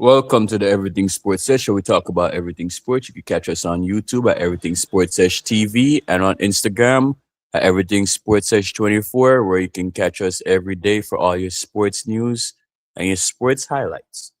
Welcome to the Everything Sports Sesh, where we talk about everything sports. You can catch us on YouTube at Everything Sports Sesh TV and on Instagram at Everything Sports Sesh 24, where you can catch us every day for all your sports news and your sports highlights.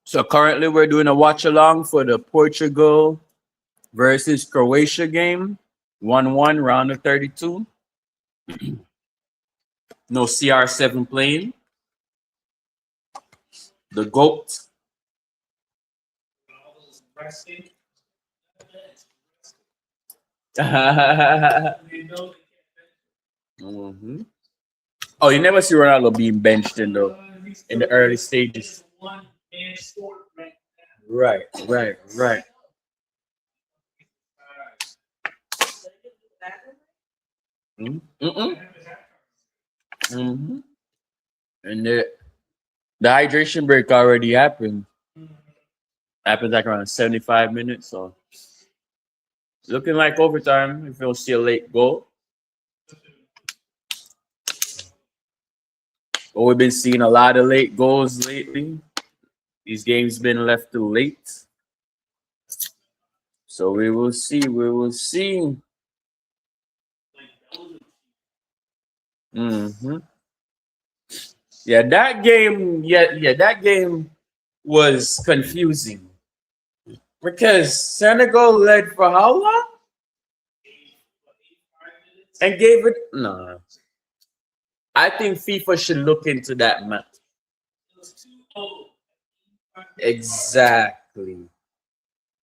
So currently we're doing a watch along for the Portugal versus Croatia game. 1-1, round of 32. No CR7 playing. The GOAT. hmm Oh, you never see Ronaldo being benched in the early stages. Right, right, right. Mm-mm. hmm And the hydration break already happened. Happened like around 75 minutes. So looking like overtime if you'll see a late goal. But we've been seeing a lot of late goals lately. These games been left too late. So we will see. We will see. hmm Yeah, that game. Yeah, that game was confusing because Senegal led for how long and gave it. No, I think FIFA should look into that match. Exactly.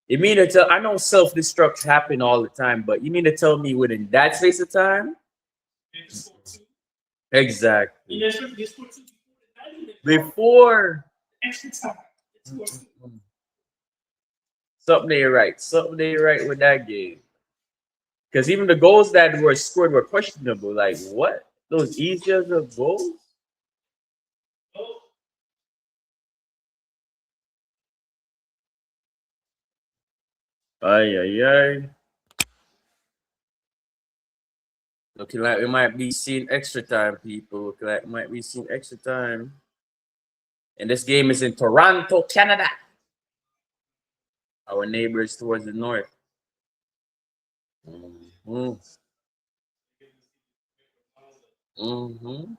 You mean to tell? I know self destruct happen all the time, but you mean to tell me within that space of time? Exactly. Before something they right, something they right with that game. Because even the goals that were scored were questionable. Like what? Those easier of goals? Ay ay ay. Looking like we might be seeing extra time, people. Looking like we might be seeing extra time. And this game is in Toronto, Canada. Our neighbors towards the north. hmm hmm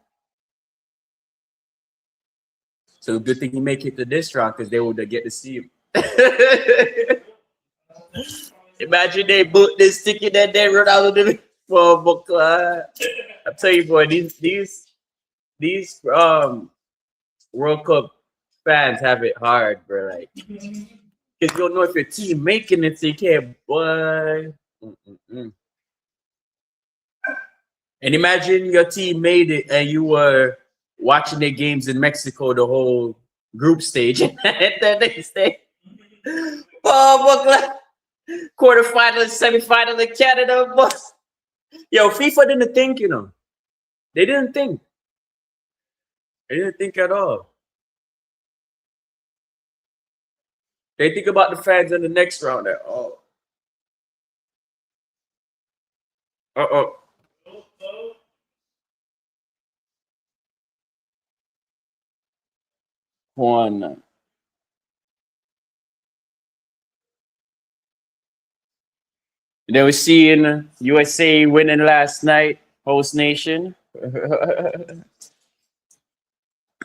So good thing you make it to this round because they would get to see him. Imagine they booked this ticket and they run out of the for book. I tell you, boy, these World Cup fans have it hard, bro. Like, because you don't know if your team making it, so you can't. Boy. Mm-mm-mm. And imagine your team made it and you were watching their games in Mexico the whole group stage. And then they stay. Oh, quarterfinal, semifinal in Canada. But yo, FIFA didn't think, They didn't think. They didn't think at all. They think about the fans in the next round. That, oh, uh-oh. One. They were seeing USA winning last night, host nation.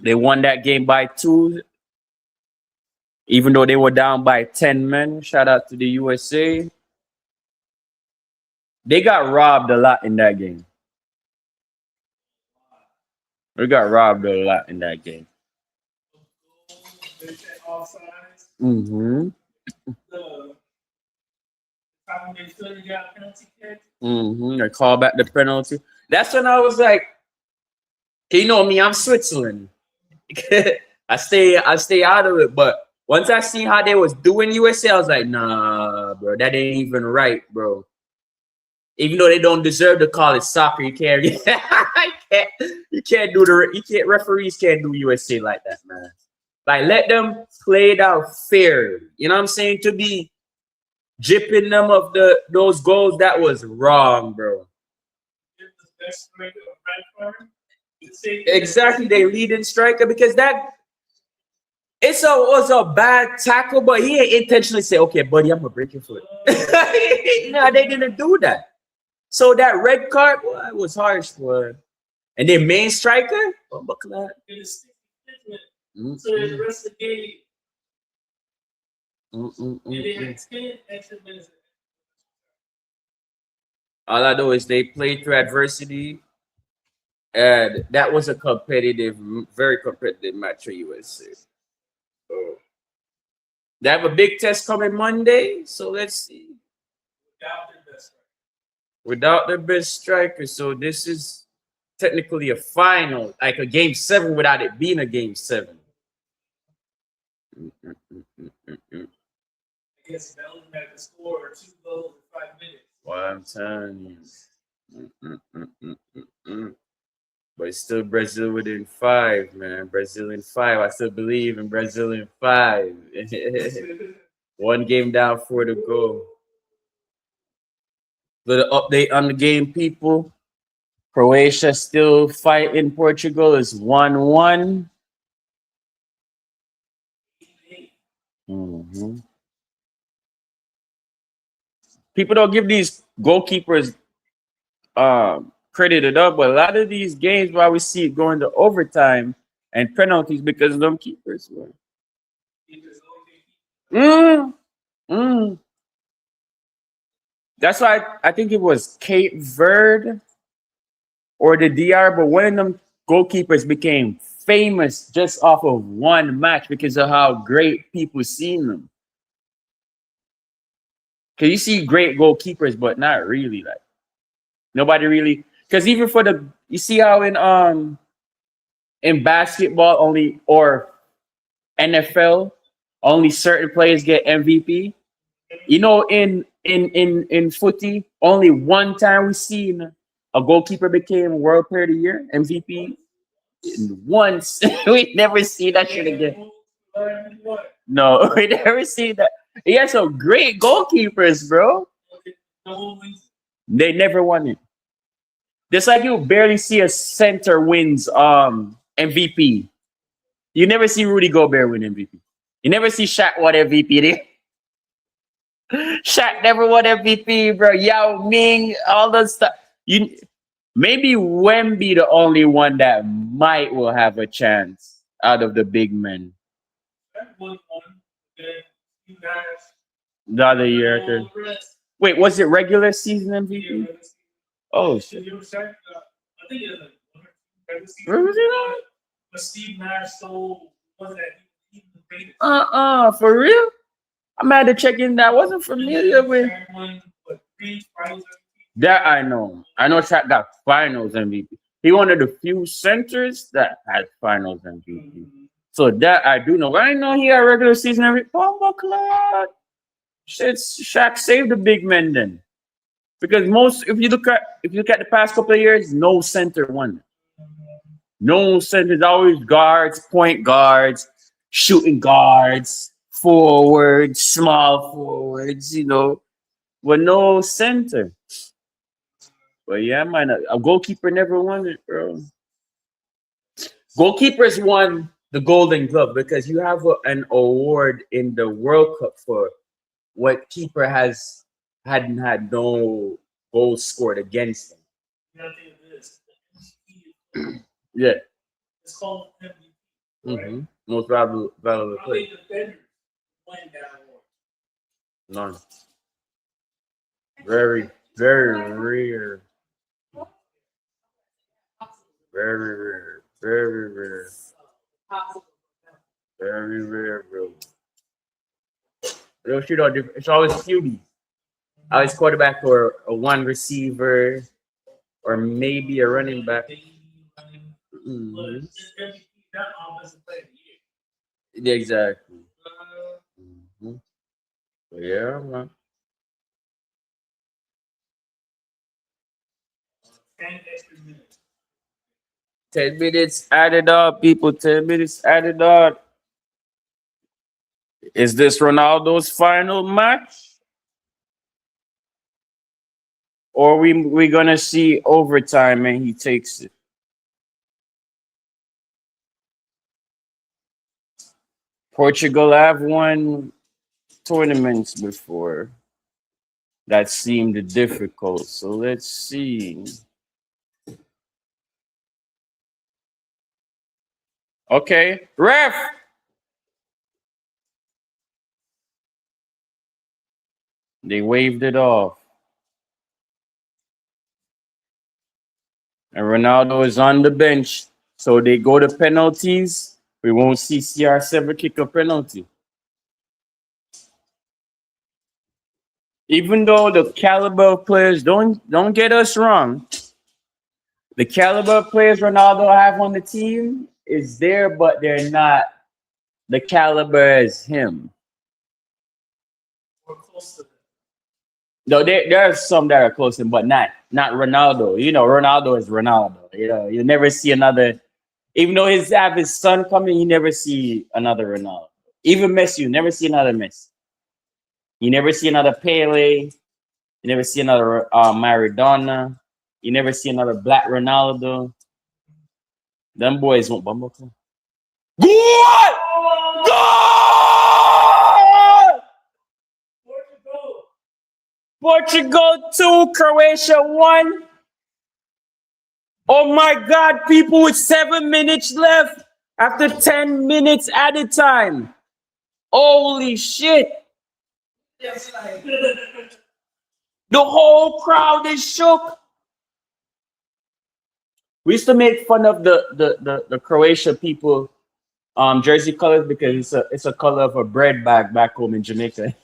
They won that game by 2, even though they were down by 10 men. Shout out to the USA. They got robbed a lot in that game. They got robbed a lot in that game. hmm I call back the penalty. That's when I was like, you know me, I'm Switzerland. I stay out of it. But once I seen how they was doing USA, I was like, nah, bro, that ain't even right, bro. Even though they don't deserve to call it soccer, you can't, referees can't do USA like that, man. Like let them play it out fair. You know what I'm saying? To be jipping them of those goals, that was wrong, bro. Exactly, they leading striker because that was a bad tackle, but he ain't intentionally say, "Okay, buddy, I'm gonna break your foot." No, they didn't do that. So that red card, boy, it was harsh, boy. And then main striker, oh, buckle. All I know is they played through adversity, and that was a very competitive match for USA. So they have a big test coming Monday, so let's see. Without their best striker, so this is technically a final, like a game 7 without it being a game 7. Well, I'm telling you. But it's still Brazil within 5, man. Brazil in 5. I still believe in Brazil in 5. One game down, 4 to go. Little update on the game, people. Croatia still fighting Portugal. Is 1-1. People don't give these goalkeepers credited up, but a lot of these games why we see it going to overtime and penalties because of them keepers. Mm, mm. That's why I think it was Cape Verde or the DR, but one of them goalkeepers became famous just off of one match because of how great people seen them. Cause you see great goalkeepers, but not really like nobody really. Cause even for you see how in basketball only or NFL only certain players get MVP. You know, in footy, only one time we seen a goalkeeper became World Player of the Year MVP. Once we never see that shit again. No, we never see that. He had some great goalkeepers, bro. They never won it. Just like you barely see a center wins MVP. You never see Rudy Gobert win MVP. You never see Shaq win MVP. Shaq never won MVP, bro. Yao Ming, all that stuff. You maybe Wemby the only one that might will have a chance out of the big men. The other year. Wait, was it regular season MVP? Oh shit. Where was it on? For real? I'm had to check in that. I wasn't familiar with that. I know. I know Shaq got finals MVP. He one of the few centers that had finals MVP. So that I do know. I didn't know he had regular season MVP. Oh my god. Shit, Shaq saved the big men then. Because if you look at the past couple of years, no center won. No centers, always guards, point guards, shooting guards, forwards, small forwards, but no center. But yeah, man, a goalkeeper never won it, bro. Goalkeepers won the Golden Glove because you have an award in the World Cup for what keeper hadn't had no goals scored against them. Yeah. It's called MVP. Most valuable player. None. Very, very rare. Very rare. Very rare. Very rare, bro. Real shit, it's always cuties. His quarterback or a one receiver or maybe a running back. Mhm. Yeah, exactly. Mhm. Yeah, man. 10 minutes added up, people. 10 minutes added up. Is this Ronaldo's final match, or we gonna see overtime and he takes it? Portugal have won tournaments before that seemed difficult. So let's see. Okay, ref. They waved it off, and Ronaldo is on the bench. So they go to penalties. We won't see CR7 kick a penalty. Even though the caliber of players, don't get us wrong, the caliber of players Ronaldo have on the team is there, but they're not the caliber as him. No, there are some that are close to him, but not Ronaldo. You know, Ronaldo is Ronaldo. You know, you never see another. Even though his son coming, you never see another Ronaldo. Even Messi, you never see another Messi. You never see another Pele. You never see another Maradona. You never see another Black Ronaldo. Them boys won't bumble. Good! Goal! Portugal 2, Croatia 1. Oh my God, people with 7 minutes left after 10 minutes added time. Holy shit. The whole crowd is shook. We used to make fun of the Croatia people jersey colors because it's a color of a bread bag back home in Jamaica.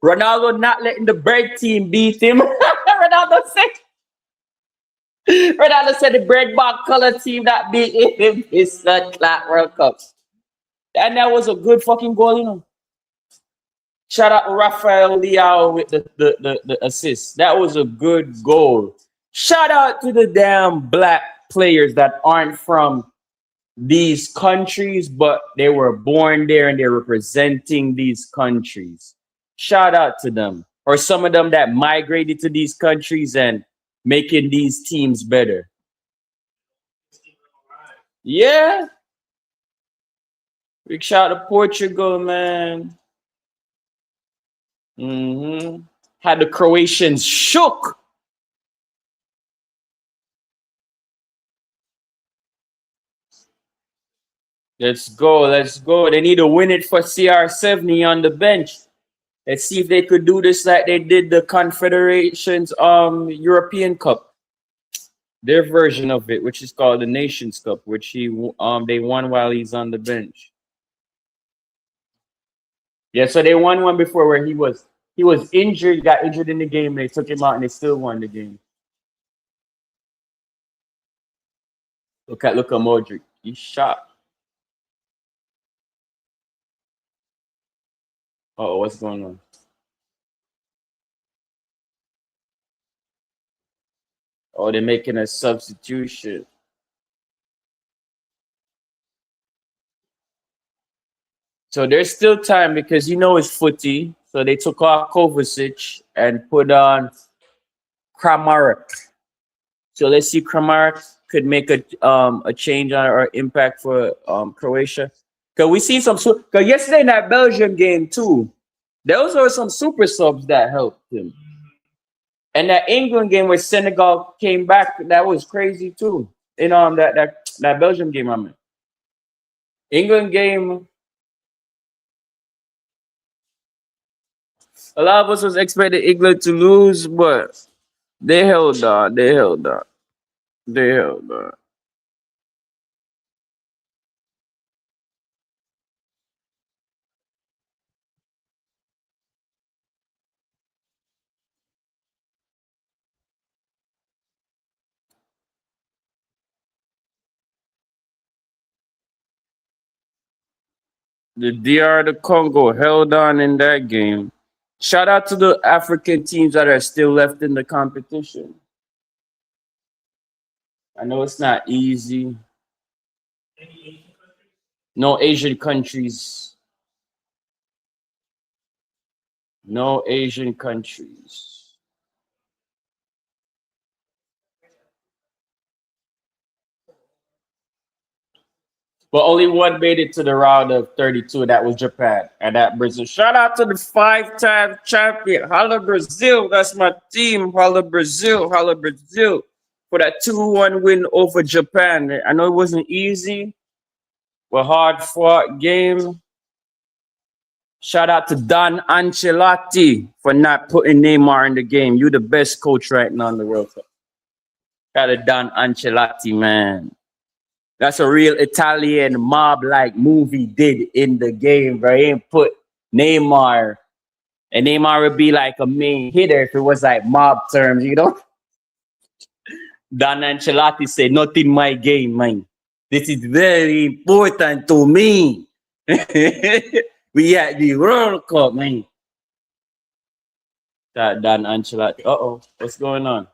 Ronaldo not letting the bread team beat him. Ronaldo said the bread bag color team that beat him is the Clap World Cup. And that was a good fucking goal, you know. Shout out to Rafael Leao with the assist. That was a good goal. Shout out to the damn black players that aren't from these countries, but they were born there and they're representing these countries. Shout out to them. Or some of them that migrated to these countries and making these teams better. Yeah. Big shout out to Portugal, man. Had the Croatians shook. Let's go. Let's go. They need to win it for CR70 on the bench. Let's see if they could do this like they did the Confederations European Cup. Their version of it, which is called the Nations Cup, which they won while he's on the bench. Yeah, so they won one before where he was injured, got injured in the game, they took him out and they still won the game. Look at Modric. He's shot. Oh, what's going on? Oh, they're making a substitution. So there's still time because it's footy. So they took off Kovacic and put on Kramaric. So let's see Kramaric could make a change on or impact for Croatia. Cause we see cause yesterday in that Belgium game too, those were some super subs that helped him. And that England game where Senegal came back, that was crazy too. In that Belgium game, I mean. England game, a lot of us was expecting England to lose, but they held on. They held on. They held on. The DR the Congo held on in that game. Shout out to the African teams that are still left in the competition. I know it's not easy. No Asian countries. No Asian countries. But only one made it to the round of 32. That was Japan. And that Brazil. Shout out to the 5-time champion. Holla Brazil. That's my team. Holla Brazil. Holla Brazil. For that 2-1 win over Japan. I know it wasn't easy. A hard fought game. Shout out to Don Ancelotti for not putting Neymar in the game. You the best coach right now in the World Cup. Shout out to Don Ancelotti, man. That's a real Italian mob like movie did in the game, bro. He ain't put Neymar, and Neymar would be like a main hitter if it was like mob terms, you know? Don Ancelotti said, "Not in my game, man. This is very important to me." We at the World Cup, man. That Don Ancelotti. Uh-oh, what's going on?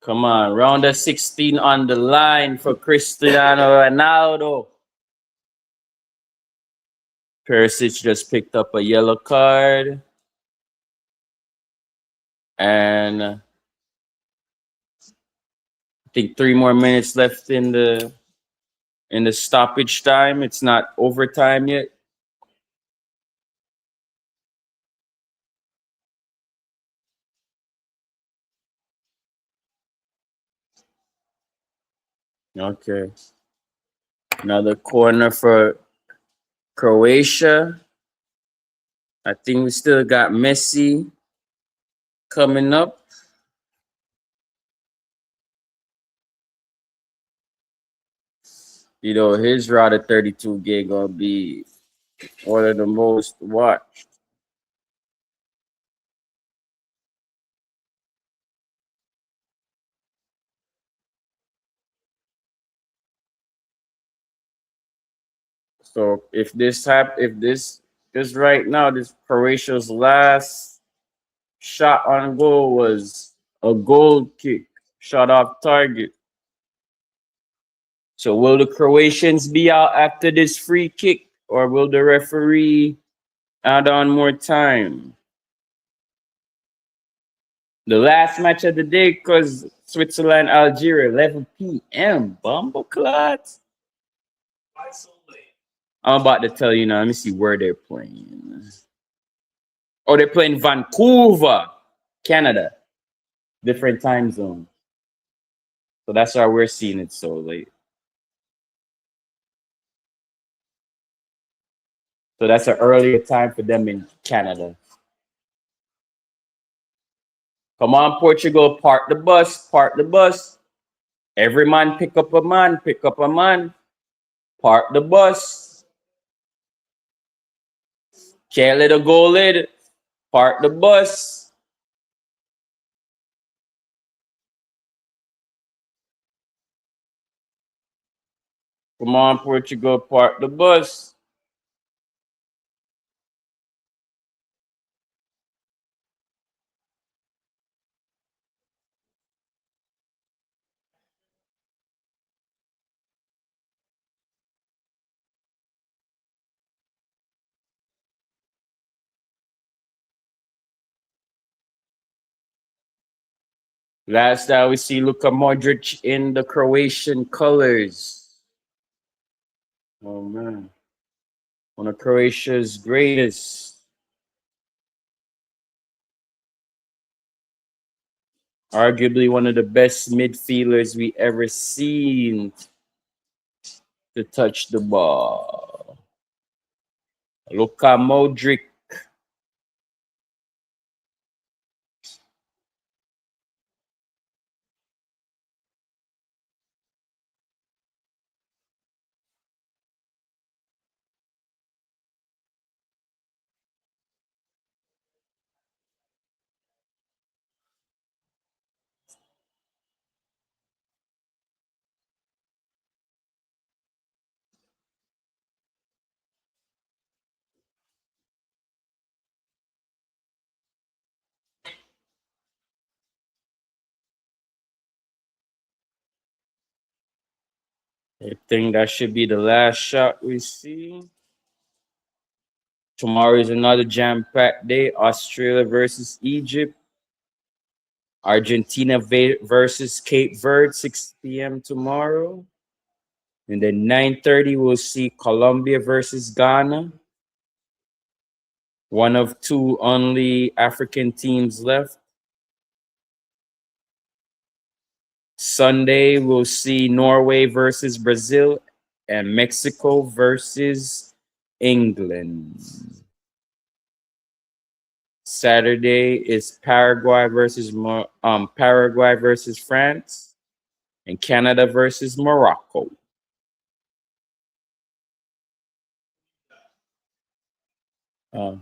Come on, round of 16 on the line for Cristiano Ronaldo. Perisic just picked up a yellow card. And I think 3 more minutes left in the stoppage time. It's not overtime yet. Okay. Another corner for Croatia. I think we still got Messi coming up. You know, his route of 32 gig gonna be one of the most watched. So if this right now, this Croatia's last shot on goal was a goal kick, shot off target. So will the Croatians be out after this free kick, or will the referee add on more time? The last match of the day, because Switzerland, Algeria, 11 p.m. Bumbleclots. I'm about to tell you now. Let me see where they're playing. Oh, they're playing Vancouver, Canada. Different time zone. So that's why we're seeing it so late. So that's an earlier time for them in Canada. Come on, Portugal, park the bus, park the bus. Every man pick up a man, pick up a man. Park the bus. Can't let a goal in. Park the bus. Come on, Portugal, park the bus. Last time we see Luka Modric in the Croatian colors. Oh man. One of Croatia's greatest. Arguably one of the best midfielders we ever seen to touch the ball. Luka Modric. I think that should be the last shot we see. Tomorrow is another jam-packed day. Australia versus Egypt. Argentina versus Cape Verde, 6 p.m. tomorrow. And then 9:30, we'll see Colombia versus Ghana. One of two only African teams left. Sunday, we'll see Norway versus Brazil and Mexico versus England. Saturday is Paraguay versus France and Canada versus Morocco. Uh,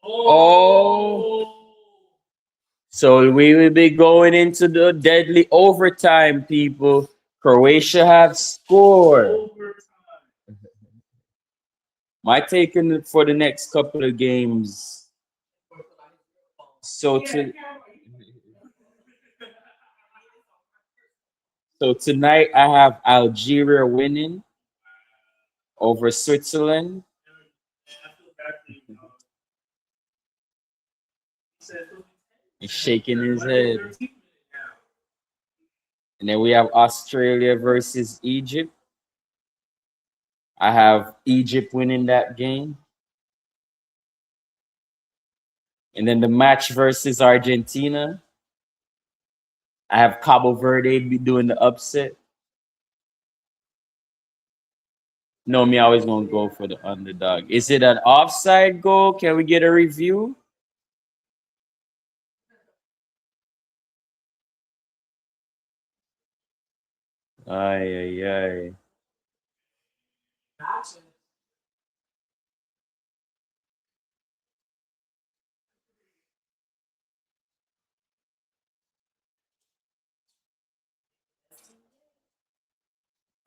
oh, so we will be going into the deadly overtime, people. Croatia have scored. My taking for the next couple of games. So to so tonight I have Algeria winning over Switzerland. He's shaking his head. And then we have Australia versus Egypt. I have Egypt winning that game. And then the match versus Argentina. I have Cabo Verde be doing the upset. No, me always gonna go for the underdog. Is it an offside goal? Can we get a review? Ay, ay, ay.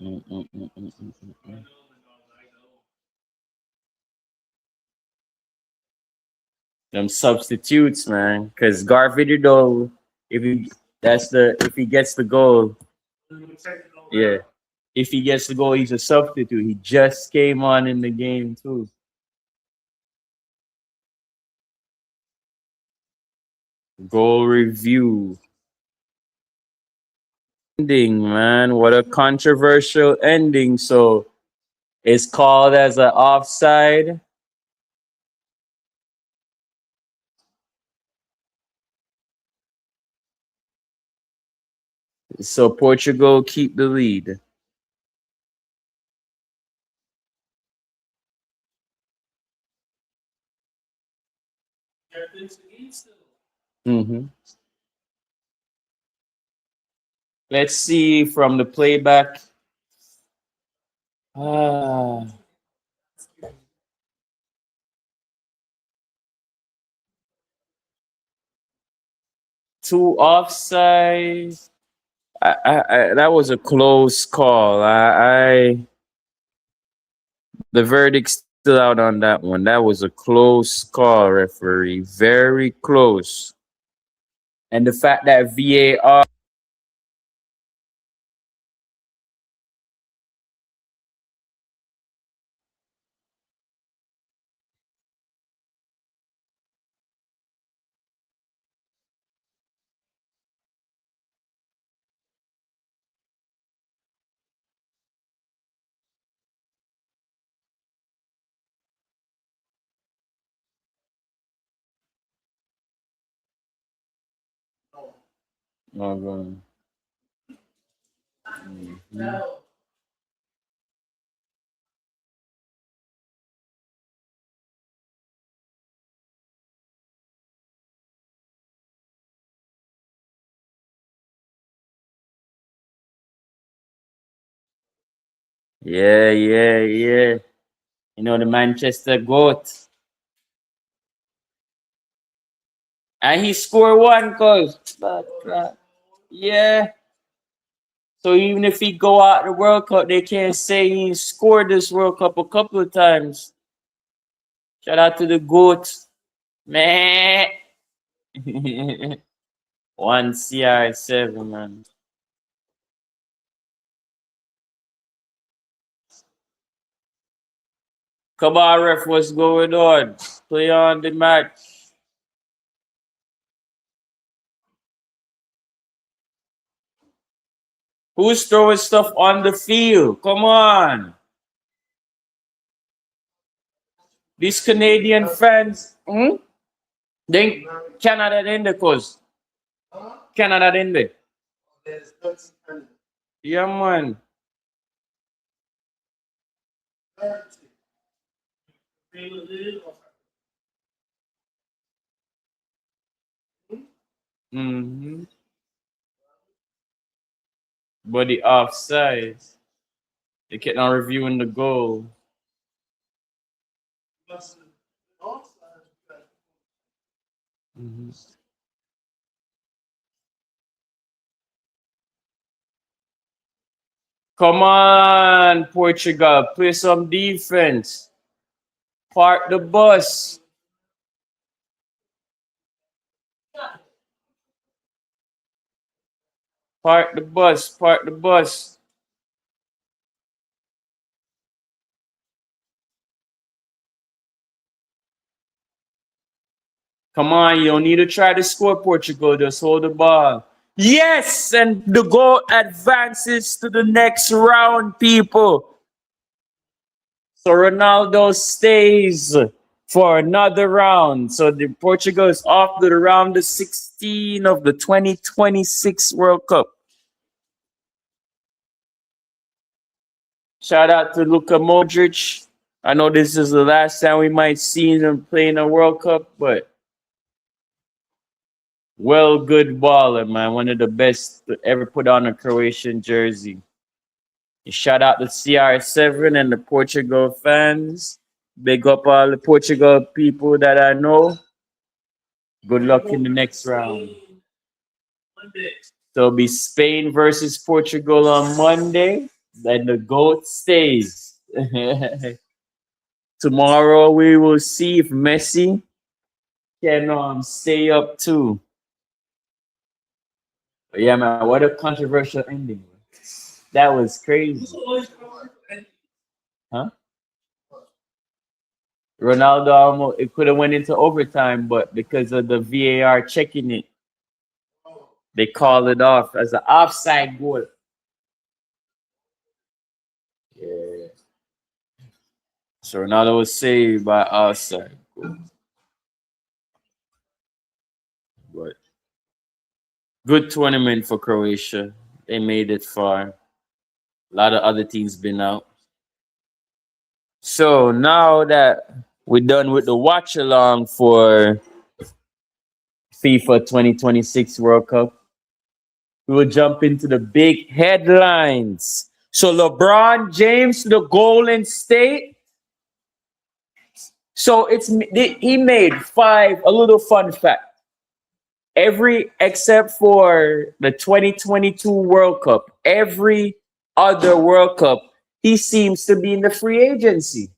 Mm, mm, mm, mm, mm, mm, mm. Them substitutes, man. Because Garvidal, if he gets the goal, yeah. If he gets the goal, he's a substitute. He just came on in the game too. Goal review. Ending, man. What a controversial ending. So it's called as an offside. So Portugal keep the lead. Hmm. Let's see from the playback. Ah, two offside. That was a close call. The verdict's still out on that one. That was a close call, referee. Very close. And the fact that VAR. Oh, mhm. Yeah, yeah, yeah. You know the Manchester goat. And he scored one, cause yeah. So even if he go out the World Cup, they can't say he scored this World Cup a couple of times. Shout out to the goat, man. One CR7, man. Come on, ref, what's going on? Play on the match. Who's throwing stuff on the field? Come on. These Canadian fans. They Canada in the cause. Canada in there. Yeah, man. Mm-hmm. But the offside. They kept on reviewing the goal. Mhm. Come on, Portugal. Play some defense. Park the bus. Park the bus. Park the bus. Come on, you don't need to try to score, Portugal. Just hold the ball. Yes, and the goal advances to the next round, people. So Ronaldo stays for another round. So the Portugal is off to the round of 16 of the 2026 World Cup. Shout out to Luka Modric. I know this is the last time we might see him playing a World Cup, but well, good baller, man. One of the best to ever put on a Croatian jersey. Shout out to CR7 and the Portugal fans. Big up all the Portugal people that I know. Good luck in the next round. So it'll be Spain versus Portugal on Monday. Then the GOAT stays. Tomorrow we will see if Messi can stay up too. But yeah, man, what a controversial ending. That was crazy. Huh? Ronaldo almost it could have went into overtime, but because of the VAR checking it, they called it off as an offside goal. Yeah. So Ronaldo was saved by offside goal. But good tournament for Croatia. They made it far. A lot of other teams been out. So now that we're done with the watch along for FIFA 2026 World Cup, we will jump into the big headlines. So LeBron James, the Golden State. So he made five. A little fun fact: every except for the 2022 World Cup, every other World Cup, he seems to be in the free agency.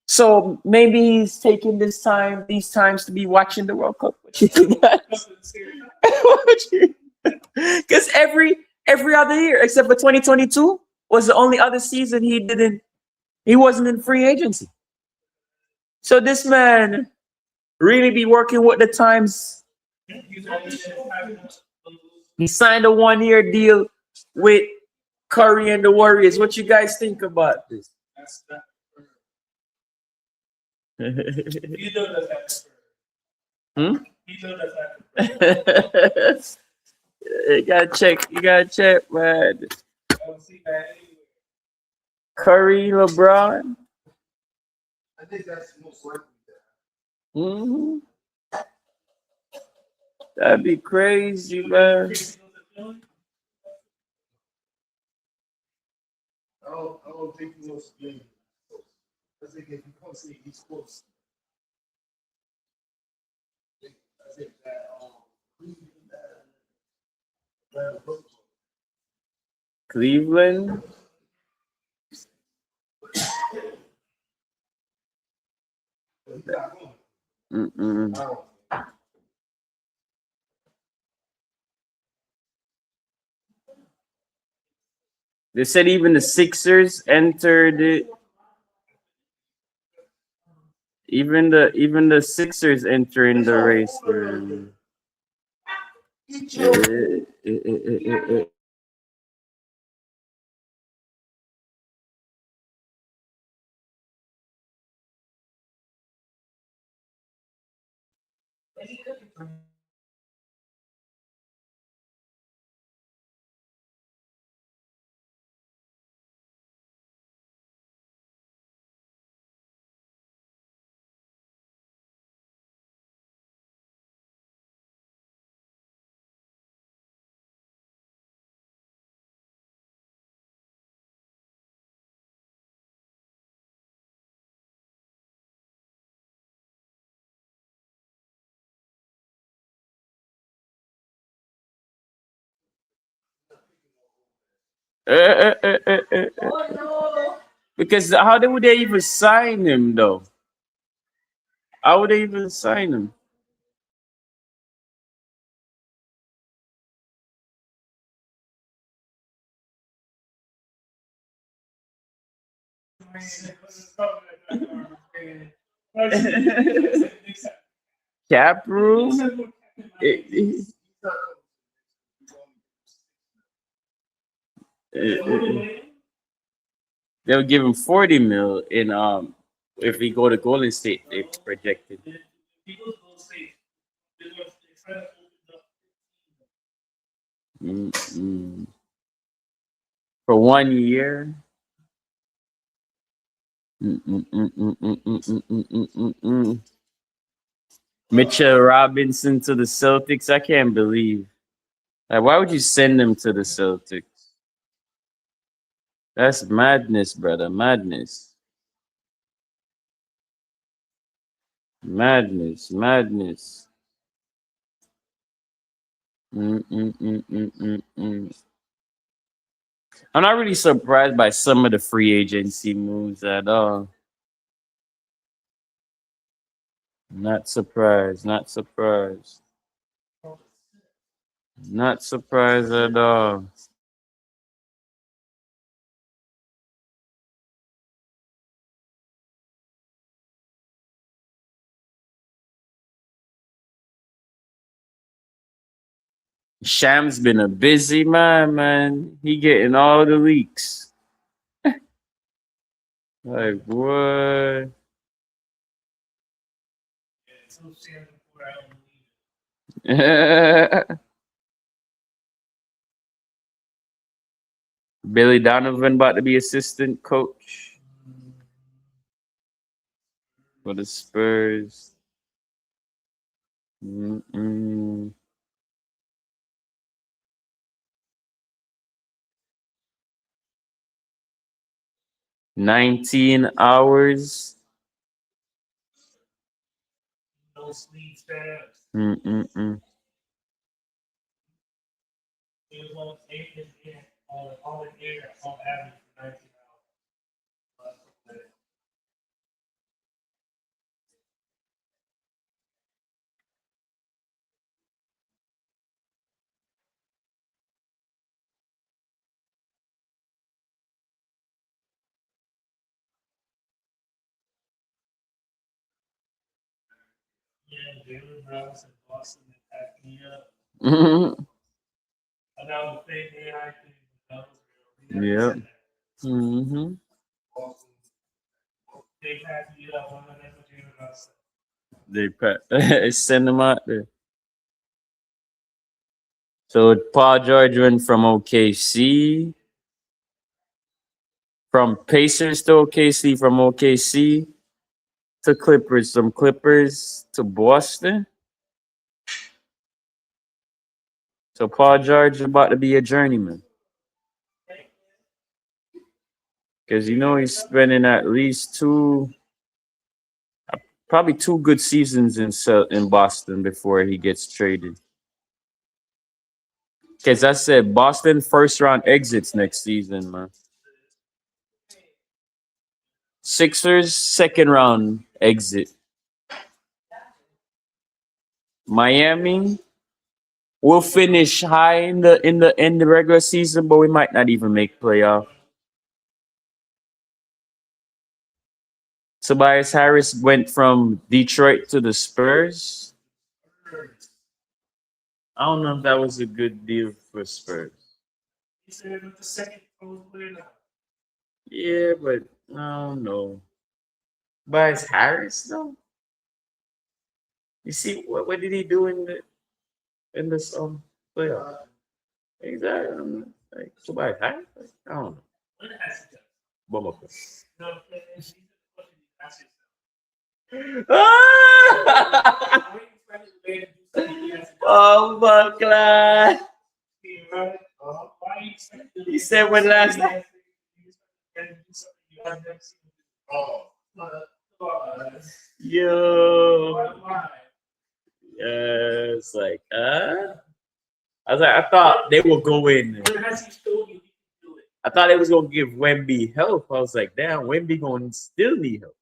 So maybe he's taking these times to be watching the World Cup. What you think, guys? Because every other year except for 2022 was the only other season he wasn't in free agency. So this man really be working with the times. He signed a 1 year deal with Curry and the Warriors. What you guys think about this? Hmm? You gotta check, man. Curry, LeBron. Hmm. That'd be crazy, man. Cleveland. Mm-mm. They said even the Sixers entered it. even the Sixers entering the race for because how would they even sign him though? How would they even sign him? Cap room? It- they'll give him 40 mil in if he go to Golden State, they projected. Mm-mm. For 1 year. Mm-mm-mm-mm-mm-mm-mm-mm-mm. Mitchell Robinson to the Celtics. I can't believe. Like, why would you send him to the Celtics? That's madness, brother. Madness. Madness. Madness. Mm-mm-mm-mm-mm-mm. I'm not really surprised by some of the free agency moves at all. Not surprised. Not surprised. Not surprised at all. Sham's been a busy man, man. He getting all the leaks. Like what? Billy Donovan about to be assistant coach for the Spurs. Mm-mm. 19 hours. Mm-mm-mm. Yeah. Mm-hmm. Send them out there. So Paul George went from OKC, from Pacers to OKC, from OKC to Clippers, from Clippers to Boston. So Paul George is about to be a journeyman because you know he's spending at least probably two good seasons in Boston before he gets traded. Because I said Boston first round exits next season, man. Sixers second round exit. Miami will finish high in the regular season, but we might not even make playoff. Tobias Harris went from Detroit to the Spurs. I don't know if that was a good deal for Spurs. Yeah, but I don't know. Tobias Harris though. You see what did he do in this playoff? Exactly. Like Tobias Harris. I don't know. Bummer. Oh my God. He said when last time. Yo. It's like, I was like, I thought they would go in. I thought they was gonna give Wemby help. I was like, damn, Wemby gonna still need help.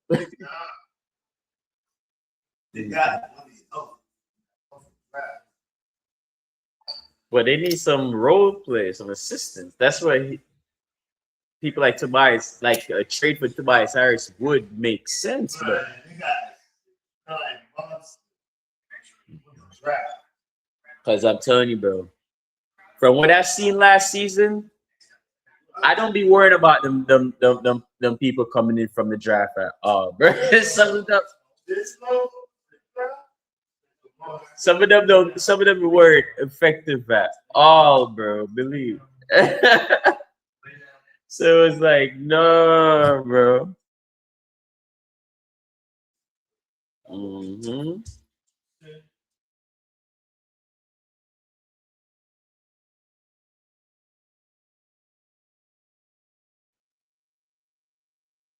But they need some role players, some assistants. That's why people like Tobias, like a trade for Tobias Harris would make sense. But because I'm telling you, bro, from what I've seen last season, I don't be worried about them people coming in from the draft at all, bro. Some of them weren't effective at all, bro. Believe. So it's like, no, bro. Hmm.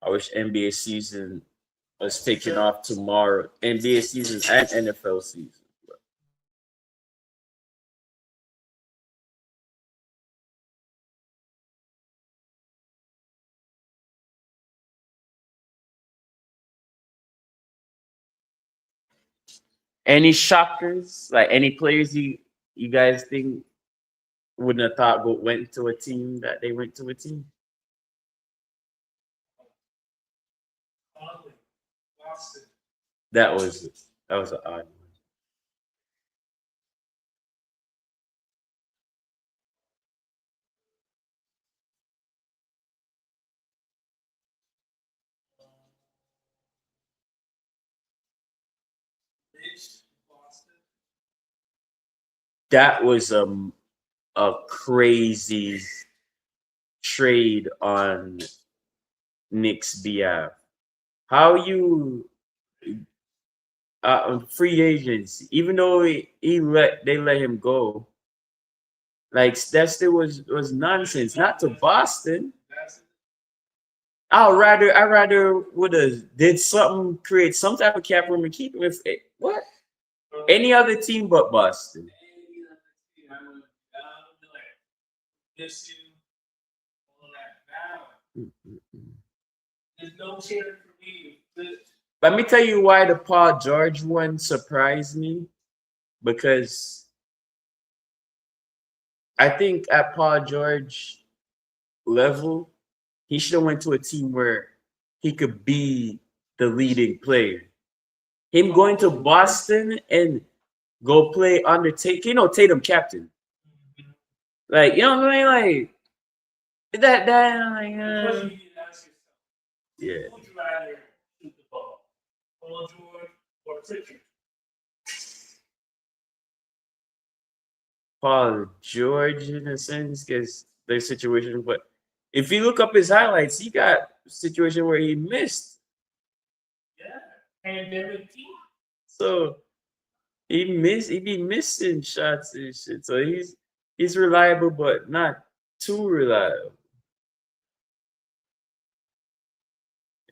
I wish NBA season was taking off tomorrow. NBA season and NFL season. Any shockers? Like any players you guys think wouldn't have thought went to a team that they went to a team? That was an odd one. That was a crazy trade on Knicks behalf. How you free agents, even though they let him go, like that still was nonsense. Not to Boston. I rather would have did something, create some type of cap room and keep him. If what any other team but Boston. Let me tell you why the Paul George one surprised me, because I think at Paul George level, he should have went to a team where he could be the leading player. Him going to Boston and go play under Tatum captain. Like, you know what I mean? Like that like yeah. Paul George in a sense, because their situation, but if you look up his highlights, he got a situation where he missed. So he be missing shots and shit. So he's reliable, but not too reliable.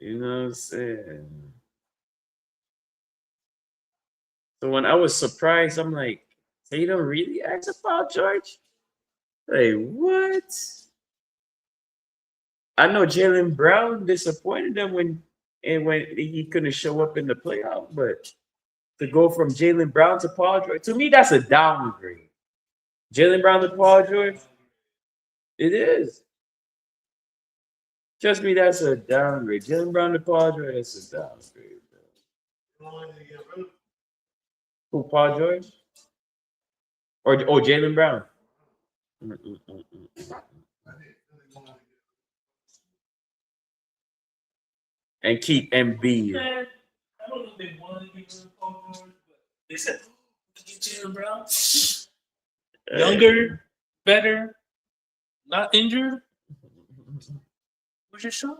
You know what I'm saying? So when I was surprised, I'm like, Tatum really asked about George? Like, what? I know Jalen Brown disappointed them when he couldn't show up in the playoff, but to go from Jalen Brown to Paul George, to me, that's a downgrade. Jalen Brown to Paul George, it is. Trust me, that's a downgrade. Jalen Brown to Paul George, that's a downgrade. Who, Paul George? Or Jalen Brown? And keep Embiid. I don't know if they wanted to get rid of Paul George, but they said, get Jalen Brown. Younger, better, not injured. Where's your shot?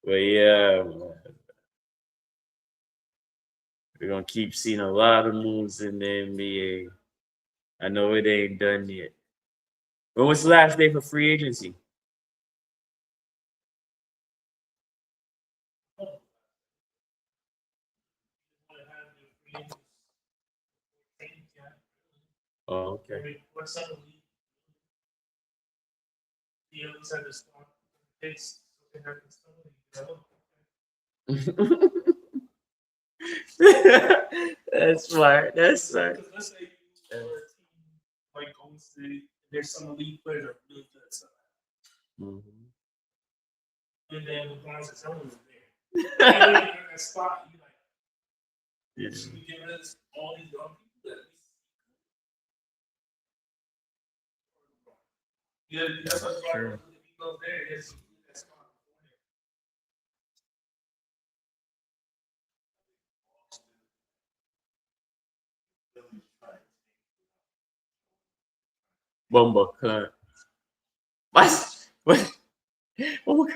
But yeah, man. We're gonna keep seeing a lot of moves in the NBA. I know it ain't done yet. When was the last day for free agency? Oh, okay. That's smart. That's smart. Let's say you're a team like Golden State, there's some elite players that are really good at stuff. And then LeBron's a telling them there. And in that spot, you like, should we get rid of all these young people that that's what's right. If he goes there, it's that spot. Bumble cut. What? What? Oh.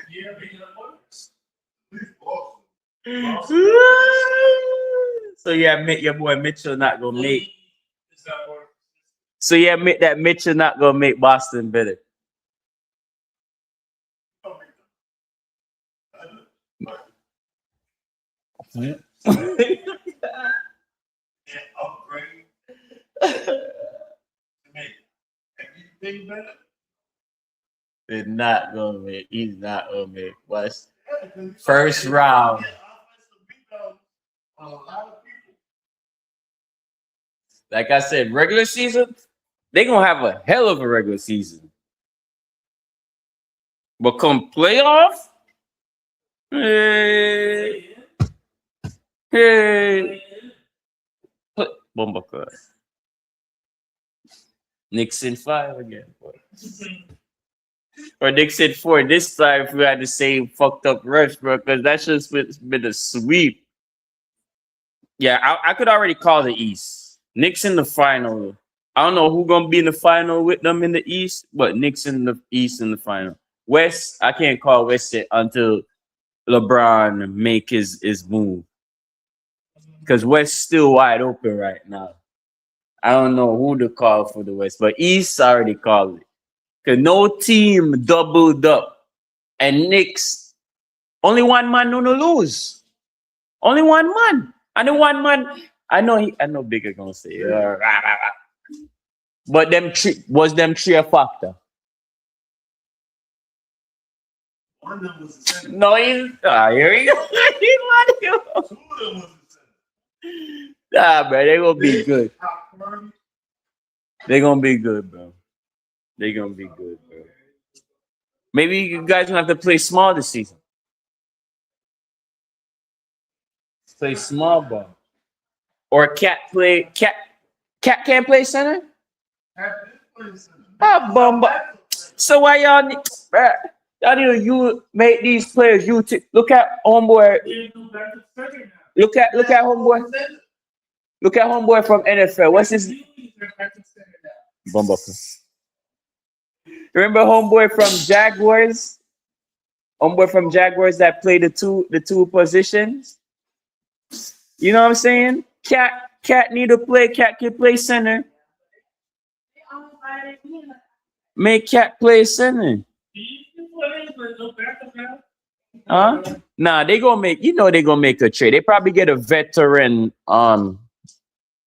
So yeah, admit your boy Mitchell not gonna make. So yeah, admit that Mitchell not gonna make Boston better. He's not gonna make. He's not gonna make. What's first round? Like I said, regular season, they gonna have a hell of a regular season. But come playoff, hey, Bomba cut. Knicks in 5 again, boy. Or Knicks in 4 this time if we had the same fucked up rush, bro, because that's just been a sweep. Yeah, I could already call the East. Knicks in the final. I don't know who gonna be in the final with them in the East, but Knicks in the East in the final. West, I can't call West yet until LeBron make his move. Because West still wide open right now. I don't know who to call for the West, but East I already called it. Because no team doubled up. And Knicks, only one man gonna lose. Only one man. And the one man, I know Bigger gonna say, but them three a factor? One of them was the center. No, here we go. Nah, bro, they gonna be good. They gonna be good, bro. They gonna be good, bro. Maybe you guys gonna have to play small this season. Play small ball. Or Cat can't play center? Ah, Bumba. So why y'all need, bruh, y'all need to make these players look at homeboy. Look at homeboy. Look at homeboy from NFL. What's his Bumba? Remember homeboy from Jaguars? Homeboy from Jaguars that played the two positions? You know what I'm saying? Cat need to play. Cat can play center. Make Cat play center. Huh? Nah, they gonna make. You know they gonna make a trade. They probably get a veteran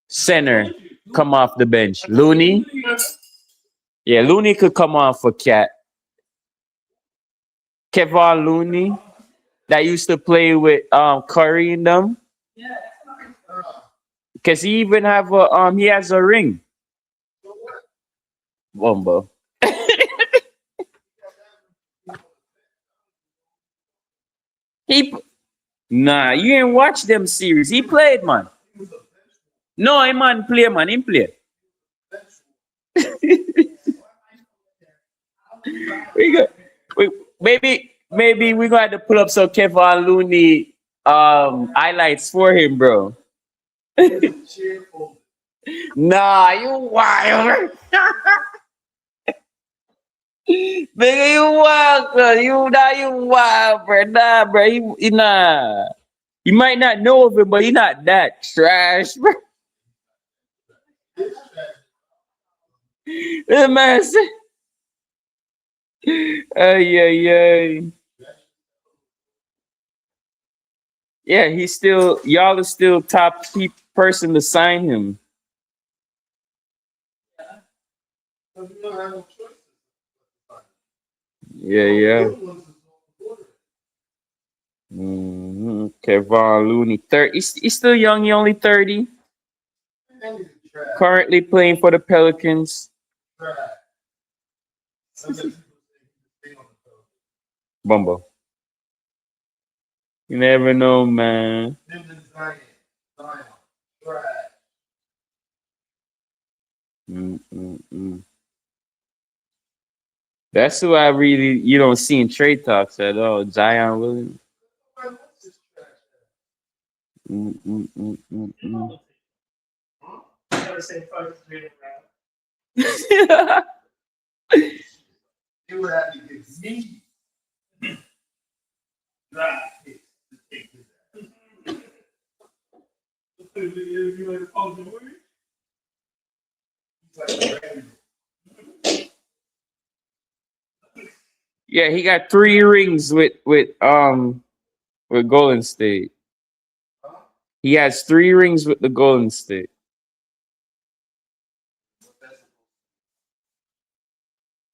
center come off the bench. Looney. Yeah, Looney could come on for Cat. Kevon Looney that used to play with Curry and them. Cause he even have a he has a ring. Wumbo. He nah, you ain't watch them series. He played, man. No, he man play, man. He play. we got, we, maybe we got to pull up some Kevon Looney highlights for him, bro. Nah, you wild. Nigga, you wild, bro. You wild, bro. Nah, bro. Nah. You might not know of him, but he not that trash, bro. That man said, yeah. Yeah, he's still, y'all are still top person to sign him. Yeah. Kevon Looney, 30. He's still young. He only 30. Currently playing for the Pelicans. Bumbo. You never know, man. That's who I really you don't see in trade talks at all. Zion Williams. Never say fuck straight around. You would have to give me. Nah, Yeah, he got 3 rings with Golden State. He has 3 rings with the Golden State.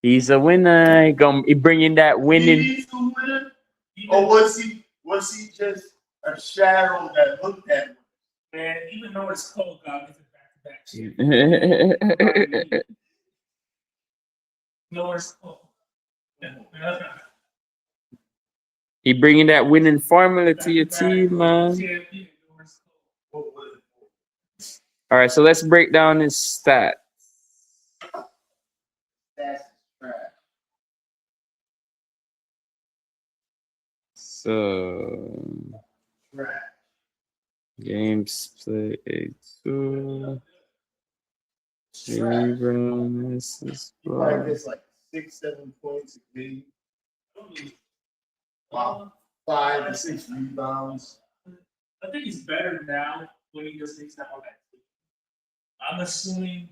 He's a winner. He bringing that winning. He's a winner? Or was he just a shadow that looked at him? Man, even though it's cold, God gets it back-to-back shit. No, it's cold. He bringing that winning formula to your team, man. All right, so let's break down his stats. So games played 2. Assists, Probably gets like 6-7 points a game. Wow. 5 to 6 rebounds. I think he's better now when he just takes that all that. I'm assuming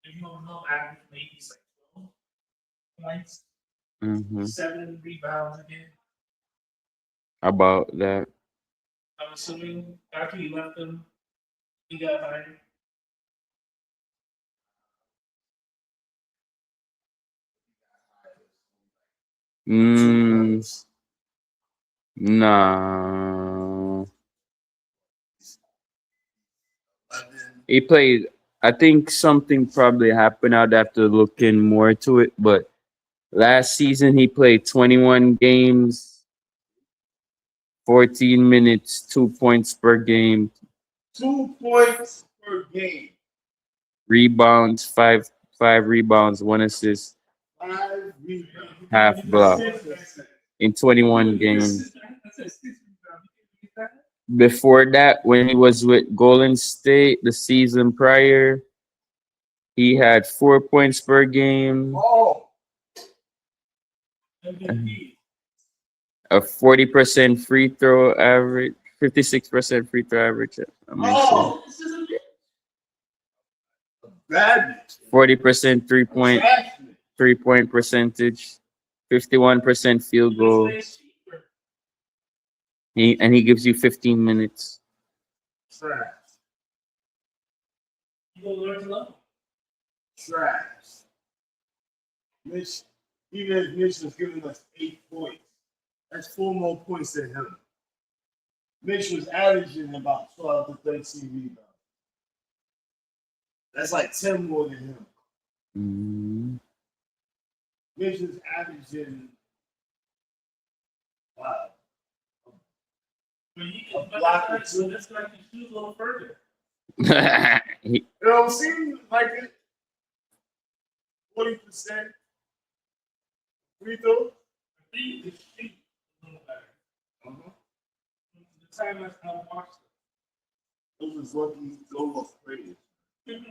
if you don't know, average maybe he's like 12 points, 7 rebounds again. How about that? I'm assuming after he left him, he got higher. No. He played. I think something probably happened. I'd have to look in more to it. But last season he played 21 games, 14 minutes, 2 points per game. 2 points per game. Rebounds, five rebounds, 1 assist, 5 rebounds. half block in 21 games. Before that, when he was with Golden State the season prior, he had 4 points per game, a 40% free throw average, 56% free throw average. Oh, this is a bad 40% 3-point percentage, 51% field goal. He gives you 15 minutes. Trash. You go learn to love. Trash. Mitch, even if Mitch was giving us 8 points, That's 4 more points than him. Mitch was averaging about 12 to 13 rebounds. That's like 10 more than him. Mm-hmm. Mitch was averaging wow. But So that's like you shoot a little further. it don't seem like it. 40% free throw. I think the shoot a little better. Uh-huh. The time I watched Those was lucky. Those was crazy. it.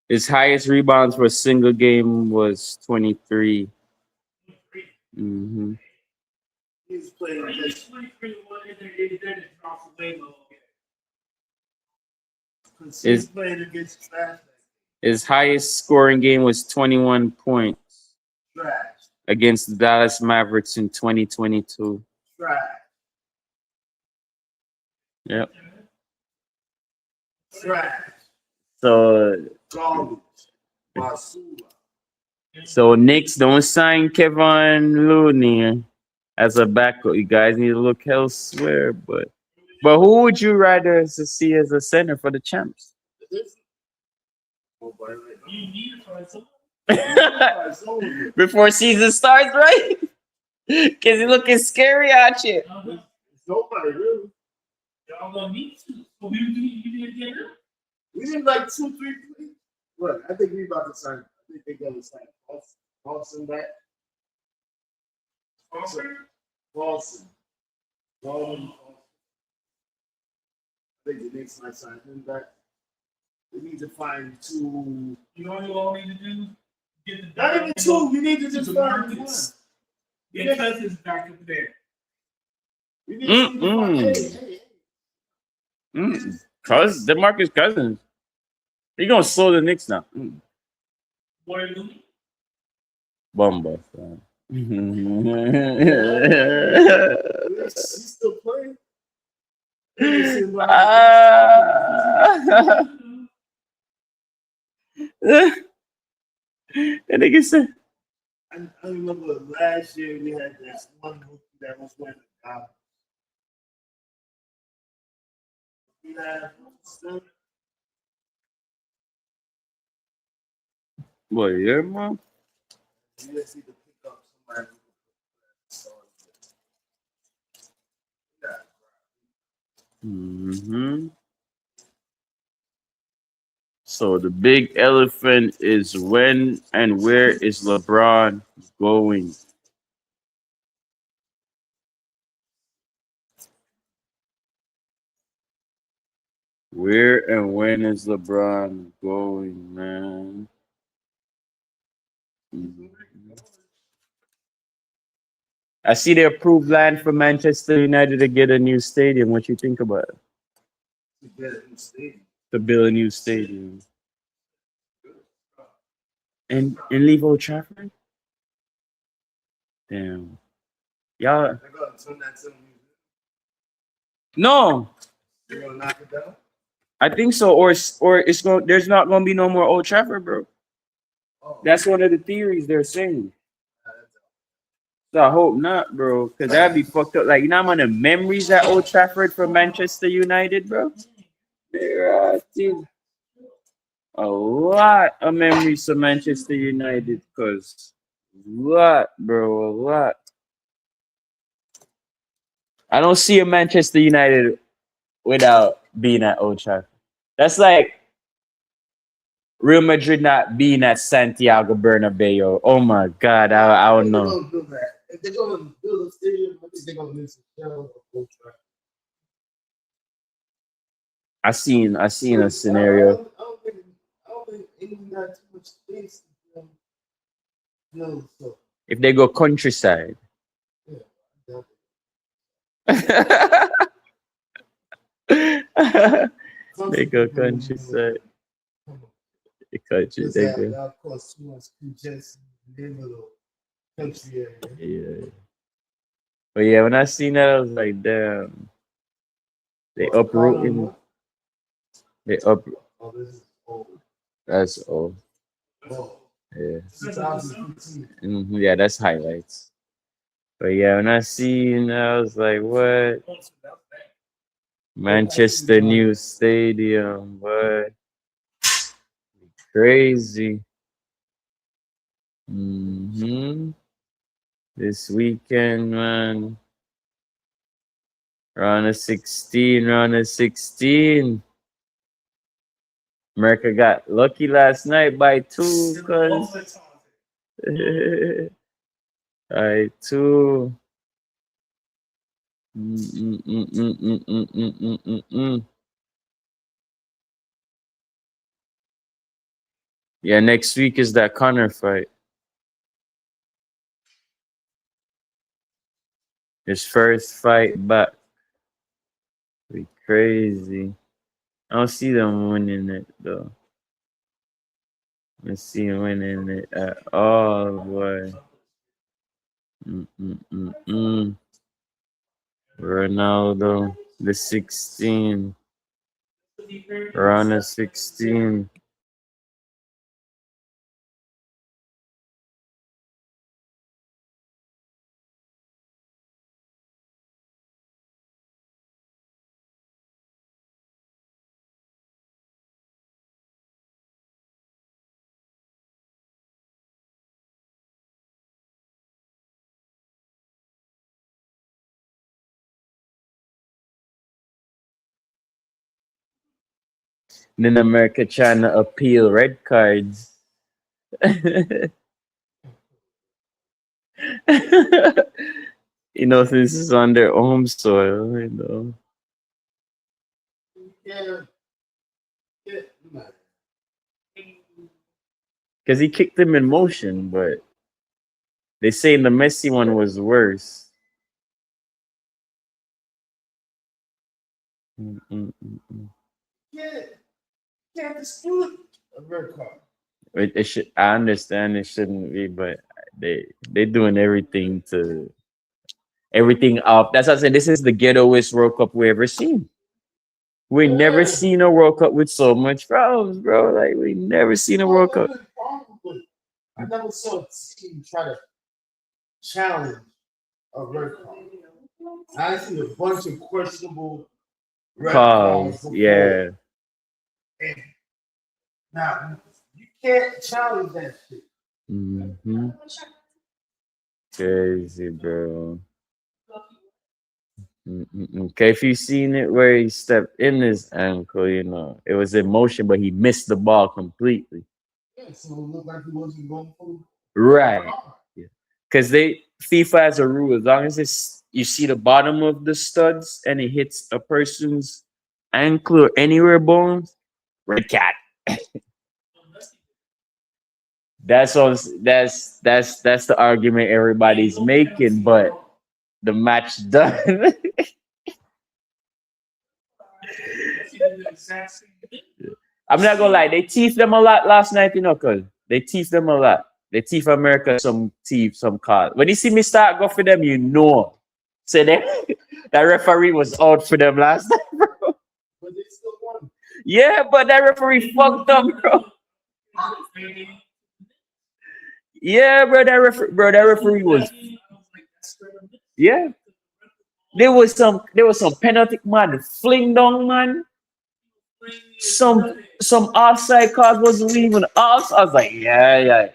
His highest rebounds for a single game was 23. Mm-hmm. He's playing against. 23 one and then it drops away a little bit. He's playing against trash. His highest scoring game was 21 points Trash. against the Dallas Mavericks in 2022. Trash. Yep. Trash. So Garbage. Basura. So Knicks don't sign Kevin Looney as a backup. You guys need to look elsewhere. But who would you rather to see as a center for the champs? Oh, boy, You need to find someone. Before season starts, right? Cause he looking scary out here. It's nobody really. Y'all gonna need to. So you didn't get it? We did like 2-3 plays. Look, I think we about to sign. I think they're gonna sign Paulson back. Paulson. I think the Knicks might sign him back. We need to find 2. You know what you all need to do? Get the Not even 2. We need to just the find 1. Marcus. Get Cousins back up there. We need to find. Hey. Cause DeMarcus Cousins. He gonna slow the Knicks now. Boy, Looney. Bumba. He's still playing. And nigga said, I remember last year we had that one rookie that was wearing the goggles. We had "Boy, yeah, man." you just need to pick up somebody. Mm-hmm. So the big elephant is when and where is LeBron going? Where and when is LeBron going, man? Mhm. I see they approved land for Manchester United to get a new stadium. What you think about it? To build a new stadium. And leave Old Trafford? Damn. Y'all. No. They're gonna knock it down. I think so. Or it's going. There's not going to be no more Old Trafford, bro. Oh. That's one of the theories they're saying. So I hope not, bro, because that'd be fucked up. Like, you know how many memories at Old Trafford for Manchester United, bro? There are dude, a lot of memories for Manchester United, cause lot, bro, a lot. I don't see a Manchester United without being at Old Trafford. That's like Real Madrid not being at Santiago Bernabeu. Oh my God, I don't know. If they're gonna build a stadium, I think they're gonna miss a shell of Old Trafford. I seen a scenario. I don't think England got too much space to build stuff. If they go countryside. Yeah, They go countryside. The country, they go. That costs too much congestion in the little country area. Yeah. But yeah, when I seen that, I was like, damn. They uprooting. They up. Oh, this is old. That's all. Oh. Yeah. 2015. Yeah, that's highlights. But yeah, when I seen, I was like, what? Manchester new stadium, what? Crazy. This weekend, man. Round of 16, round of 16. America got lucky last night by 2, cuz. By 2. Mm, mm, mm, mm, mm, mm, mm, mm, mm, mm. Yeah, next week is that Connor fight. His first fight back. Be crazy. I don't see them winning it though. I don't see them winning it at all, boy. Mm. Ronaldo, the 16. Round of 16. Then America trying to appeal red cards. Since this is on their home soil. Yeah. Because he kicked him in motion, but they say the Messi one was worse. Mm. Can't dispute a red card. It should. I understand it shouldn't be, but they doing everything up. That's what I said. This is the ghettoest World Cup we ever seen. We never seen a World Cup with so much problems, bro. Like we never seen a World Cup. I never saw a team try to challenge a red card. I see a bunch of questionable red cards Calls, yeah. And now you can't challenge that shit. Crazy, bro. Okay, if you seen it where he stepped in his ankle, it was in motion, but he missed the ball completely. Yeah, so it looked like he wasn't going for Right. Yeah. Because FIFA has a rule, as long as you see the bottom of the studs and it hits a person's ankle or anywhere bones, red cat. That's the argument everybody's making, but the match done. I'm not gonna lie, they teased them a lot last night, cause they teased them a lot. They teeth America some card. When you see me start go for them, Say that referee was out for them last night, bro. But they still won. Yeah, but that referee fucked up, bro. Yeah, bro, that referee was. Yeah, there was some penalty man fling down, man. Some offside card wasn't even off. I was like, yeah.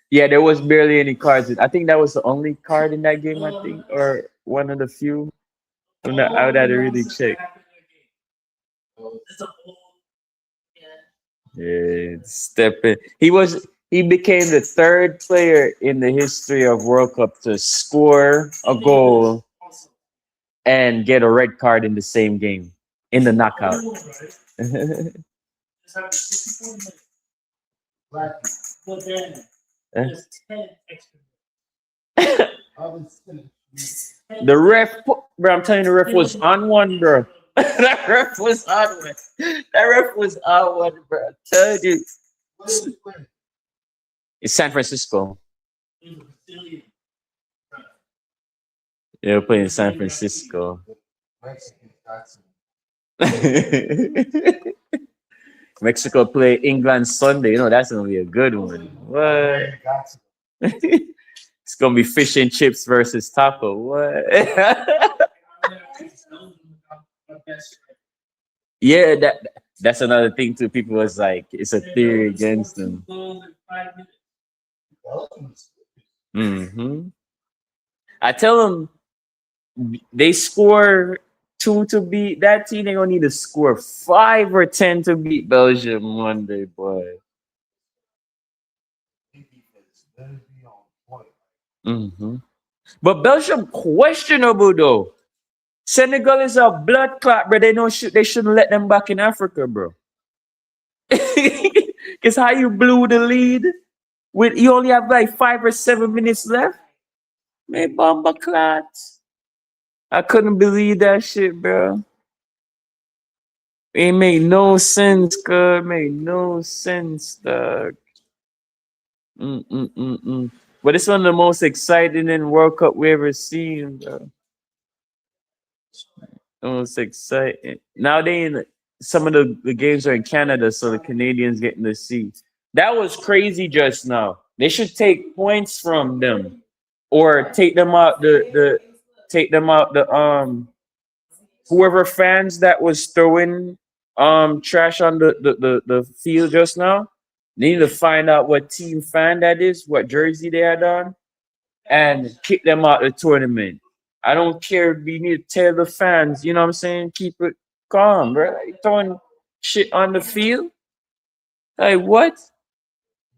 Yeah, there was barely any cards. I think that was the only card in that game, I think, or one of the few. I would have to really check. Yeah, step in. He became the third player in the history of World Cup to score a goal and get a red card in the same game in the knockout. The ref, bro, I'm telling you, the ref was on one, bro. That ref was on one. That ref was on one, bro. I told you. It's San Francisco. They're playing in San Francisco. Mexico play England Sunday. You know that's gonna be a good one. What? Man, got to. It's gonna be fish and chips versus taco. What? Yeah, that's another thing too. People was like, it's a theory against them. Hmm. I tell them they score 2 to beat that team. They gonna need to score 5 or 10 to beat Belgium one day, boy. Hmm. But Belgium questionable though. Senegal is a blood clot, bro. They shouldn't let them back in Africa, bro. Cause how you blew the lead with you only have like 5 or 7 minutes left. Man, bomba clot. I couldn't believe that shit, bro. It made no sense, cuz. Made no sense, dog. Mm-mm-mm-mm. But it's one of the most exciting in World Cup we ever seen, bro. The most exciting. Now some of the games are in Canada, so the Canadians getting to see. That was crazy just now. They should take points from them, or take them out the whoever fans that was throwing trash on the field just now. They need to find out what team fan that is, what jersey they had on, and kick them out the tournament. I don't care if you need to tell the fans, you know what I'm saying? Keep it calm, bro. Like throwing shit on the field. Like what?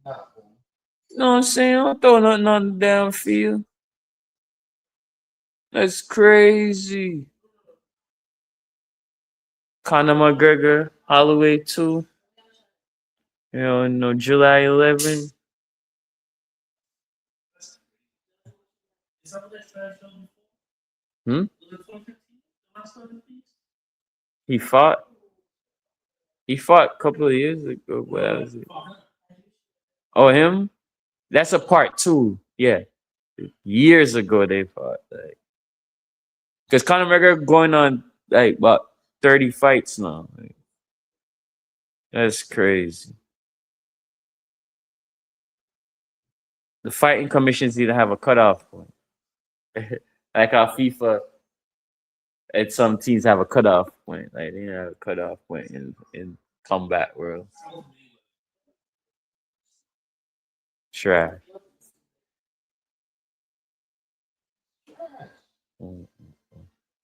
You know what I'm saying? Don't throw nothing on the damn field. That's crazy. Conor McGregor, Holloway 2. No, July 11. Hmm? He fought. He fought a couple of years ago. What was it? Oh, him? That's a part 2. Yeah. Years ago they fought. Like, because Conor McGregor going on like about 30 fights now. Like, that's crazy. The fighting commissions need to have a cutoff point. Like how FIFA and some teams have a cutoff point. Like they have a cutoff point in combat world. Trash. Mm.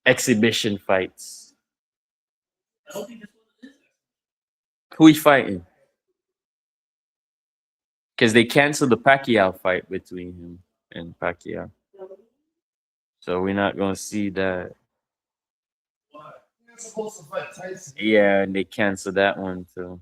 Exhibition fights. Who he fighting? Because they canceled the Pacquiao fight between him and Pacquiao. So we're not gonna see that. You're supposed to fight Tyson. Yeah, and they canceled that one too.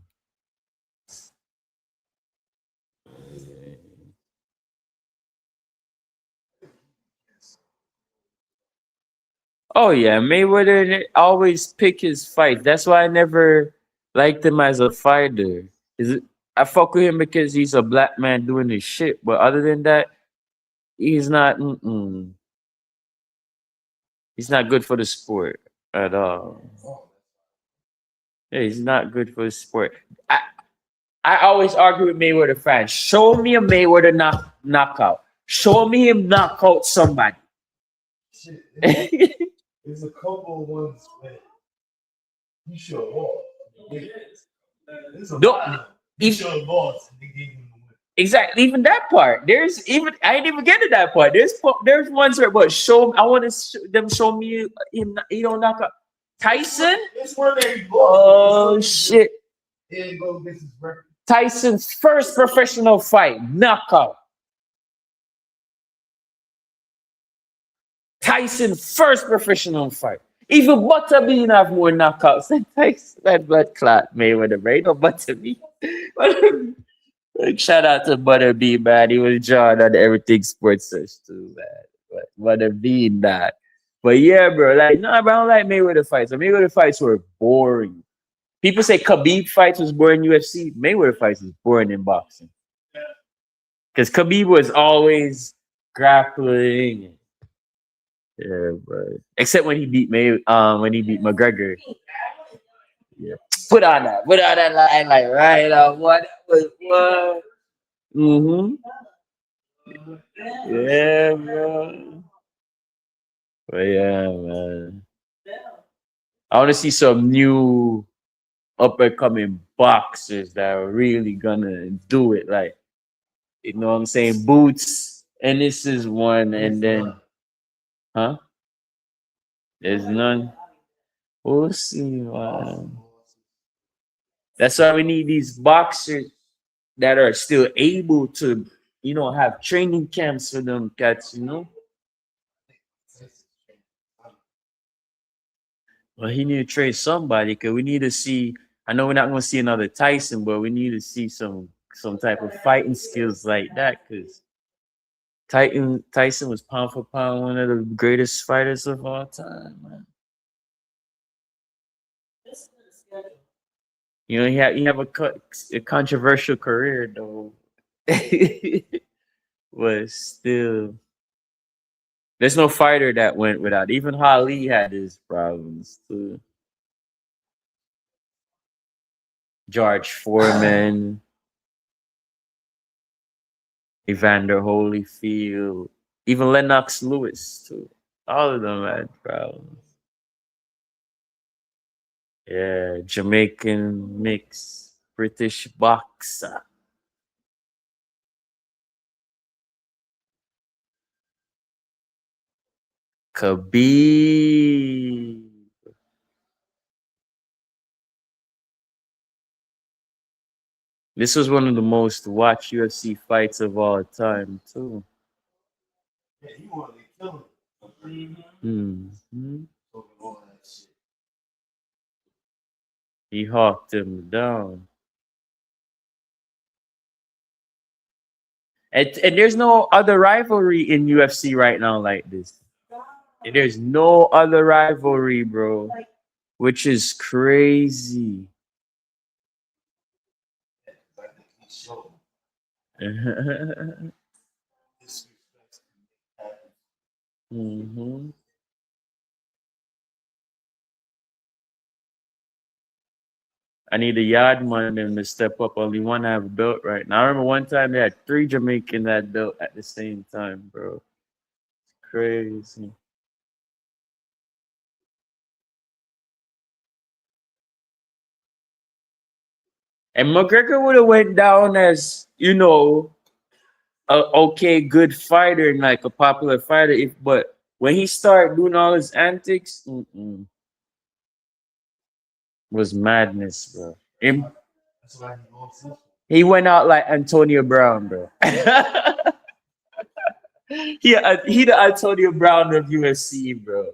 Oh yeah, Mayweather always pick his fight. That's why I never liked him as a fighter. Is it? I fuck with him because he's a black man doing his shit. But other than that, he's not. He's not good for the sport at all. Yeah, he's not good for the sport. I always argue with Mayweather fans. Show me a Mayweather knockout. Show me him knock out somebody. Shit, there's a couple of ones that he should have lost. There's a lot. He should have lost. And they gave him the win. Exactly. Even that part. I didn't even get to that part. There's ones where, but I want them show me him. He don't knock out Tyson. It's where they lost. Oh shit! He didn't go against his record. Tyson's first professional fight, knockout. Tyson's first professional fight. Even Butterbean have more knockouts than Tyson. That blood clot Mayweather, right? No Butterbean. Shout out to Butterbean, man. He was John on Everything Sports Search too, man. But Butterbean, that. But yeah, bro. Like, no, bro, I don't like Mayweather fights. The Mayweather fights were boring. People say Khabib fights was boring in UFC. Mayweather fights was boring in boxing. Because Khabib was always grappling. Yeah, but except when he beat McGregor. Yeah. Put on that line, like right on what was what. Mm-hmm. Yeah, bro. But yeah, man. I want to see some new up and coming boxers that are really gonna do it. Like, you know what I'm saying? Boots, and this is one, and then, huh? There's none. We'll see, man. That's why we need these boxers that are still able to, have training camps for them cats, Well, he need to train somebody because we need to see. I know we're not going to see another Tyson, but we need to see some type of fighting skills like that because Tyson was pound for pound one of the greatest fighters of all time, man. He have a controversial career though, but still, there's no fighter that went without. Even Ali had his problems too. George Foreman, Evander Holyfield, even Lennox Lewis too. All of them had problems. Yeah, Jamaican mix, British boxer. Khabib. This was one of the most watched UFC fights of all time, too. Yeah, he wanted to kill him. Hmm. Talking all that shit. He hawked him down. And there's no other rivalry in UFC right now like this. There's no other rivalry, bro, which is crazy. I think he showed Hmm. disrespect. I need a Yardman them to step up. Only one have a belt right now. I remember one time they had three Jamaican that belt at the same time, bro. Crazy. And McGregor would have went down as, a okay, good fighter and like a popular fighter. But when he started doing all his antics, was madness, bro. That's why he lost this. He went out like Antonio Brown, bro. He the Antonio Brown of UFC, bro.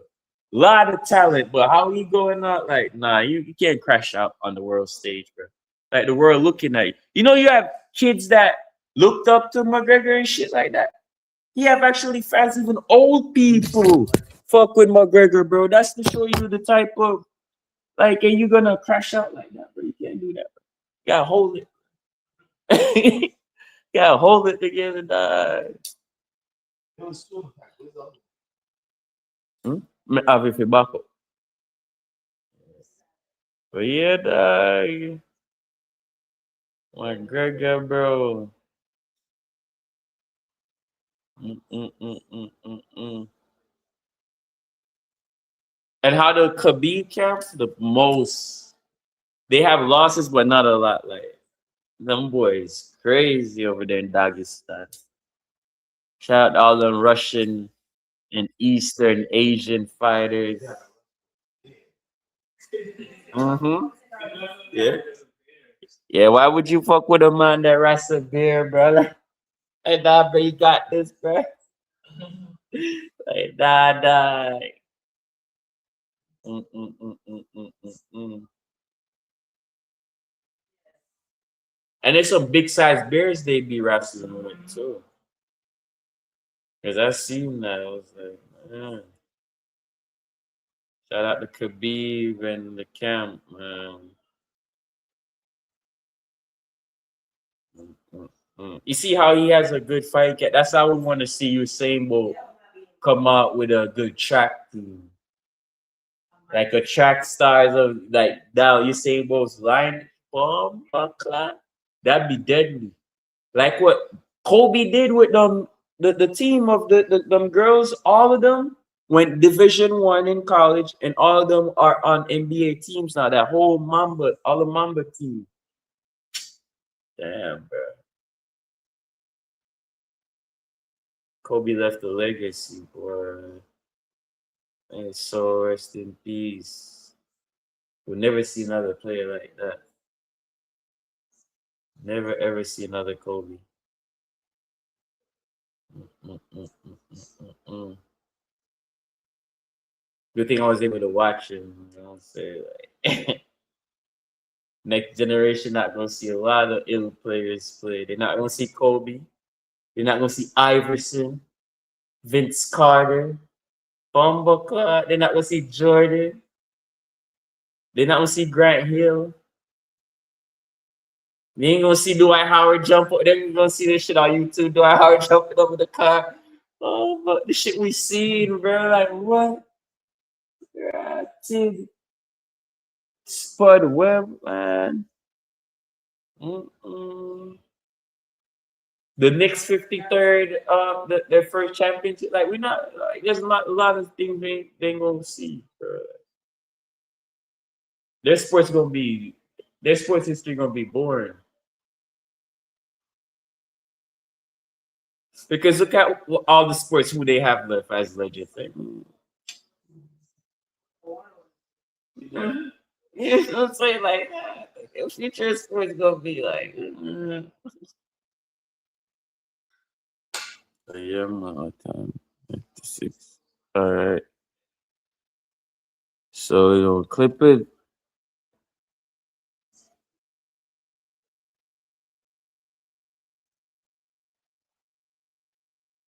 Lot of talent, but how he going out? Like, nah, you can't crash out on the world stage, bro. Like the world looking at you. You have kids that looked up to McGregor and shit like that. He have actually fans, even old people fuck with McGregor, bro. That's to show you the type of like, are you gonna crash out like that, bro? You can't do that, bro. You gotta hold it. You gotta hold it together, dog. It was still packed. Where's the other Ave Fibako. But yeah, dog. McGregor, bro. Mm. And how the Khabib camps the most. They have losses, but not a lot. Like them boys, crazy over there in Dagestan. Shout out all them Russian and Eastern Asian fighters. Mm-hmm. Yeah. Yeah, why would you fuck with a man that writes a beer, brother? Hey, nah, bro, you got this, bro. Like, nah. Mm. And there's some big size bears they be wrestling with too. Cause I seen that, I was like, man. Shout out to Khabib and the camp, man. You see how he has a good fight? That's how we want to see Usain Bolt come out with a good track team. like a track stars of like now Usain Bolt's line bomb clock. That'd be deadly. Like what Kobe did with the team of them girls, all of them went Division 1 in college, and all of them are on NBA teams now. That whole Mamba, all the Mamba team. Damn, bro. Kobe left a legacy, boy. And so rest in peace. We'll never see another player like that. Never ever see another Kobe. Good thing I was able to watch him. You know what I'm saying? Like, next generation not gonna see a lot of ill players play. They're not gonna see Kobe. They're not gonna see Iverson, Vince Carter, Bumble Clark. They're not gonna see Jordan. They're not gonna see Grant Hill. They ain't gonna see Dwight Howard jump. They're gonna see this shit on YouTube. Dwight Howard jumping over the car. Oh, but the shit we seen, bro. Like what? Spud Webb, man. The Knicks 53rd, their first championship. Like we're not like there's a lot of things they ain't gonna see, bro. Their sports history gonna be boring. Because look at all the sports who they have left as legends. Like, you know what I'm saying? Like, the future sports gonna be like. Yeah, my time 56. All right. So clip it.